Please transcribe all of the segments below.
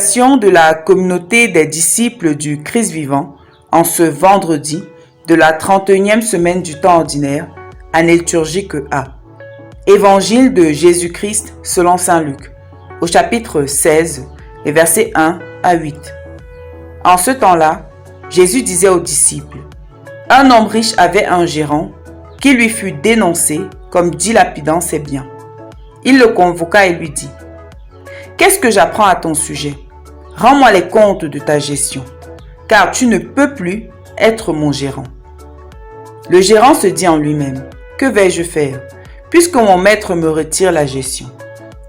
Salutations de la communauté des disciples du Christ vivant en ce vendredi de la 31e semaine du temps ordinaire, année liturgique A. Évangile de Jésus-Christ selon saint Luc, au chapitre 16, les versets 1 à 8. En ce temps-là, Jésus disait aux disciples: un homme riche avait un gérant qui lui fut dénoncé comme dilapidant ses biens. Il le convoqua et lui dit: qu'est-ce que j'apprends à ton sujet? Rends-moi les comptes de ta gestion, car tu ne peux plus être mon gérant. Le gérant se dit en lui-même: que vais-je faire, puisque mon maître me retire la gestion?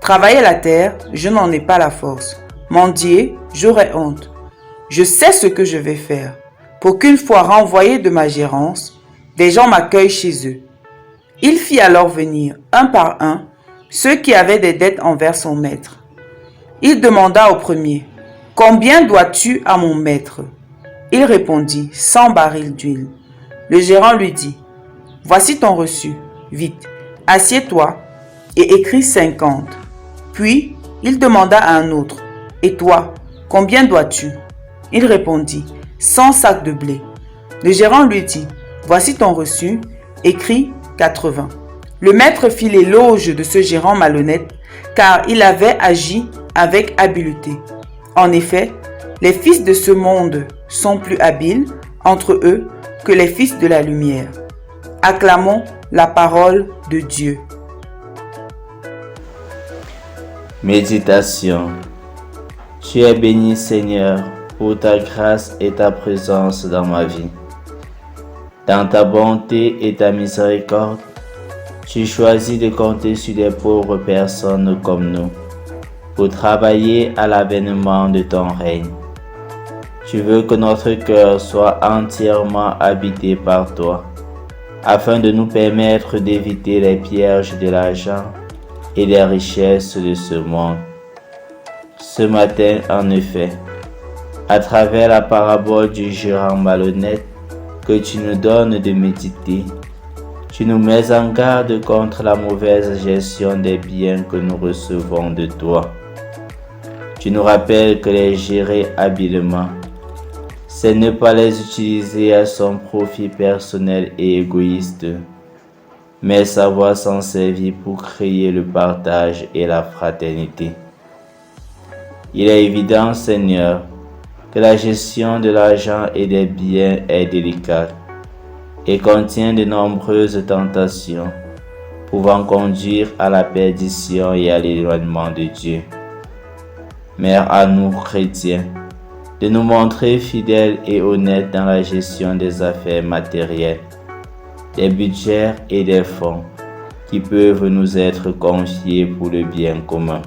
Travailler la terre, je n'en ai pas la force. Mendier, j'aurais honte. Je sais ce que je vais faire, pour qu'une fois renvoyé de ma gérance, des gens m'accueillent chez eux. Il fit alors venir, un par un, ceux qui avaient des dettes envers son maître. Il demanda au premier: combien dois-tu à mon maître? Il répondit: 100 barils d'huile. Le gérant lui dit: voici ton reçu, vite, assieds-toi et écris 50. Puis il demanda à un autre: et toi, combien dois-tu? Il répondit: 100 sacs de blé. Le gérant lui dit: voici ton reçu, écris 80. Le maître fit l'éloge de ce gérant malhonnête, car il avait agi avec habileté. En effet, les fils de ce monde sont plus habiles entre eux que les fils de la lumière. Acclamons la parole de Dieu. Méditation. Tu es béni, Seigneur, pour ta grâce et ta présence dans ma vie. Dans ta bonté et ta miséricorde, tu choisis de compter sur des pauvres personnes comme nous, pour travailler à l'avènement de ton règne. Tu veux que notre cœur soit entièrement habité par toi, afin de nous permettre d'éviter les pièges de l'argent et les richesses de ce monde. Ce matin, en effet, à travers la parabole du gérant malhonnête que tu nous donnes de méditer, tu nous mets en garde contre la mauvaise gestion des biens que nous recevons de toi. Tu nous rappelles que les gérer habilement, c'est ne pas les utiliser à son profit personnel et égoïste, mais savoir s'en servir pour créer le partage et la fraternité. Il est évident, Seigneur, que la gestion de l'argent et des biens est délicate et contient de nombreuses tentations pouvant conduire à la perdition et à l'éloignement de Dieu. Mais à nous, chrétiens, de nous montrer fidèles et honnêtes dans la gestion des affaires matérielles, des budgets et des fonds qui peuvent nous être confiés pour le bien commun.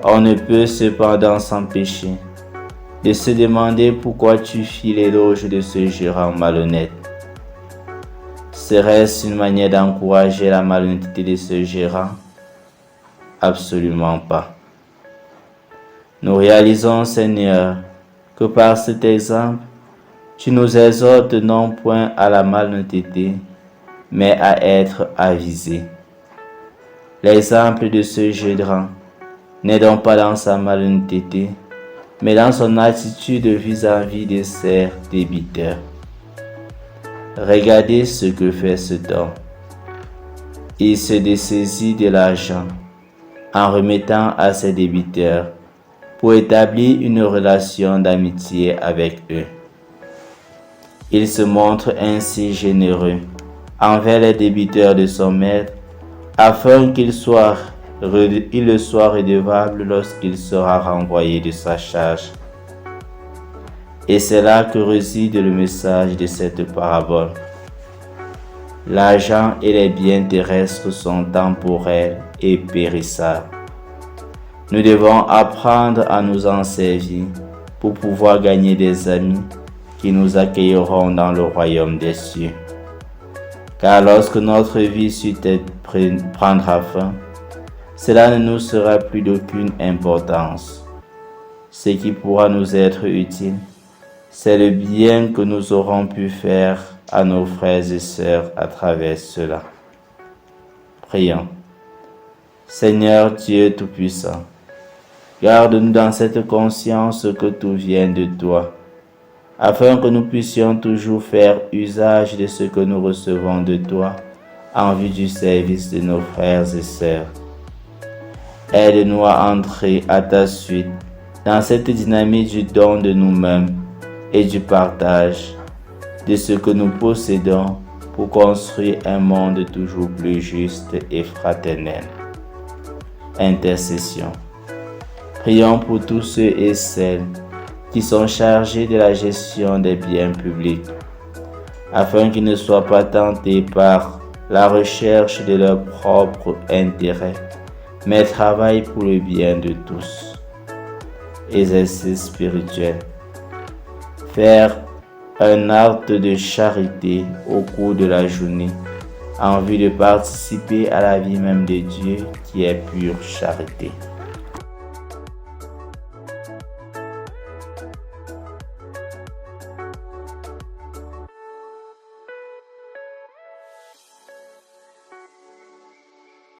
On ne peut cependant s'empêcher de se demander pourquoi tu fis l'éloge de ce gérant malhonnête. Serait-ce une manière d'encourager la malhonnêteté de ce gérant? Absolument pas. Nous réalisons, Seigneur, que par cet exemple, tu nous exhortes non point à la malhonnêteté, mais à être avisés. L'exemple de ce gérant n'est donc pas dans sa malhonnêteté, mais dans son attitude vis-à-vis de ses débiteurs. Regardez ce que fait cet homme. Il se dessaisit de l'argent en remettant à ses débiteurs pour établir une relation d'amitié avec eux. Il se montre ainsi généreux envers les débiteurs de son maître, afin qu'il le soit redevable lorsqu'il sera renvoyé de sa charge. Et c'est là que réside le message de cette parabole. L'argent et les biens terrestres sont temporels et périssables. Nous devons apprendre à nous en servir pour pouvoir gagner des amis qui nous accueilleront dans le royaume des cieux. Car lorsque notre vie prendra fin, cela ne nous sera plus d'aucune importance. Ce qui pourra nous être utile, c'est le bien que nous aurons pu faire à nos frères et sœurs à travers cela. Prions. Seigneur Dieu Tout-Puissant, Garde-nous dans cette conscience que tout vient de toi, afin que nous puissions toujours faire usage de ce que nous recevons de toi en vue du service de nos frères et sœurs. Aide-nous à entrer à ta suite dans cette dynamique du don de nous-mêmes et du partage de ce que nous possédons pour construire un monde toujours plus juste et fraternel. Intercession. Prions pour tous ceux et celles qui sont chargés de la gestion des biens publics, afin qu'ils ne soient pas tentés par la recherche de leur propre intérêt, mais travaillent pour le bien de tous. Exercice spirituel. Faire un acte de charité au cours de la journée en vue de participer à la vie même de Dieu qui est pure charité.